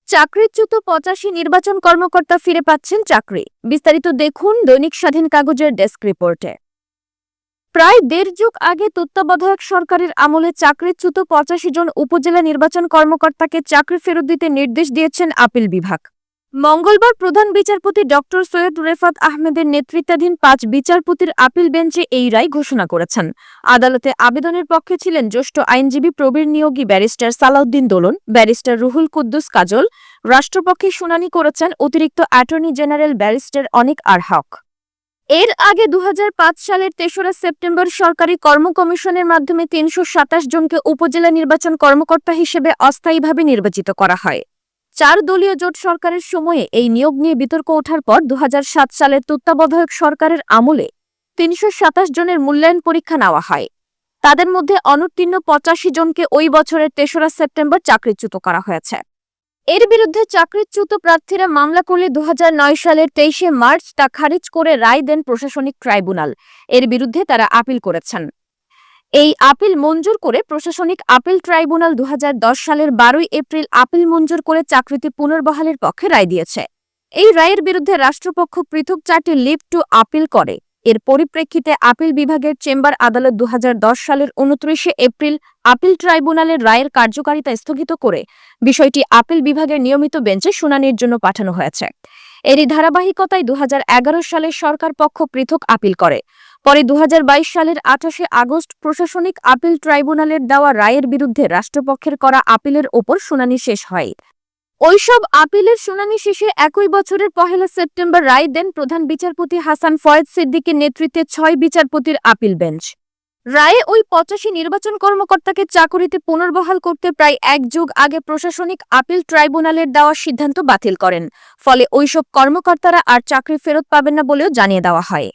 চাকরিচ্যুত ৮৫ নির্বাচন কর্মকর্তা ফিরে পাচ্ছেন চাকরি। বিস্তারিত দেখুন দৈনিক স্বাধীন কাগজের ডেস্ক রিপোর্টে। প্রায় দেড় যুগ আগে তত্ত্বাবধায়ক সরকারের আমলে চাকরিচ্যুত ৮৫ জন উপজেলা নির্বাচন কর্মকর্তাকে চাকরি ফেরত দিতে নির্দেশ দিয়েছেন আপিল বিভাগ। মঙ্গলবার প্রধান বিচারপতি ডক্টর সৈয়দ রেফাত আহমেদের নেতৃত্বাধীন ৫ বিচারপতির আপিল বেঞ্চে এই রায় ঘোষণা করেছেন। আদালতে আবেদনের পক্ষে ছিলেন জ্যেষ্ঠ আইনজীবী প্রবীর নিয়োগী ব্যারিস্টার সালাউদ্দিন দোলন, ব্যারিস্টার রুহুল কুদ্দুস কাজল। রাষ্ট্রপক্ষে শুনানি করেছেন অতিরিক্ত অ্যাটর্নি জেনারেল ব্যারিস্টার অনিক আর হক। এর আগে ২০০৫ সালের ৩রা সেপ্টেম্বর সরকারি কর্ম কমিশনের মাধ্যমে ৩২৭ জনকে উপজেলা নির্বাচন কর্মকর্তা হিসেবে অস্থায়ীভাবে নির্বাচিত করা হয়। ৪ দলীয় জোট সরকারের সময়ে এই নিয়োগ নিয়ে বিতর্ক ওঠার পর ২০০৭ সালের তত্ত্বাবধায়ক সরকারের আমলে ৩২৭ জনের মূল্যায়ন পরীক্ষা নেওয়া হয়। তাদের মধ্যে অনুত্তীর্ণ ৮৫ জনকে ওই বছরের ৩রা সেপ্টেম্বর চাকরিচ্যুত করা হয়েছে। এর বিরুদ্ধে চাকরিচ্যুত প্রার্থীরা মামলা করলে ২০০৯ সালের ২৩শে মার্চ তা খারিজ করে রায় দেন প্রশাসনিক ট্রাইব্যুনাল। এর বিরুদ্ধে তারা আপিল করেছেন। এই আপিল মঞ্জুর করে প্রশাসনিক আপিল ট্রাইব্যুনাল ২০১০ সালের ১২ই এপ্রিল আপিল মঞ্জুর করে চাকরিতে পুনর্বহালের পক্ষে রায় দিয়েছে। এই রায়ের বিরুদ্ধে রাষ্ট্রপক্ষ পৃথক ৪টি লিভ টু আপিল করে। এর পরিপ্রেক্ষিতে আপিল বিভাগের চেম্বার আদালত ২০১০ সালের ২৯শে এপ্রিল আপিল ট্রাইব্যুনালের রায়ের কার্যকারিতা স্থগিত করে বিষয়টি আপিল বিভাগের নিয়মিত বেঞ্চে শুনানির জন্য পাঠানো হয়েছে। এরই ধারাবাহিকতায় ২০১১ সালে সরকার পক্ষ পৃথক আপিল করে। পরে ২০২২ সালের ২৮শে আগস্ট প্রশাসনিক আপিল ট্রাইব্যুনালের দেওয়া রায়ের বিরুদ্ধে রাষ্ট্রপক্ষের করা আপিলের ওপর শুনানি শেষ হয়। ওইসব আপিলের শুনানি শেষে একই বছরের ১ সেপ্টেম্বর রায় দেন প্রধান বিচারপতি হাসান ফয়েজ সিদ্দিকীর নেতৃত্বে ৬ বিচারপতির আপিল বেঞ্চ। রায়ে ওই ৮৫ নির্বাচন কর্মকর্তাকে চাকরিতে পুনর্বহাল করতে প্রায় ১ যুগ আগে প্রশাসনিক আপিল ট্রাইব্যুনালের দেওয়া সিদ্ধান্ত বাতিল করেন। ফলে ওইসব কর্মকর্তারা আর চাকরি ফেরত পাবেন না বলেও জানিয়ে দেওয়া হয়।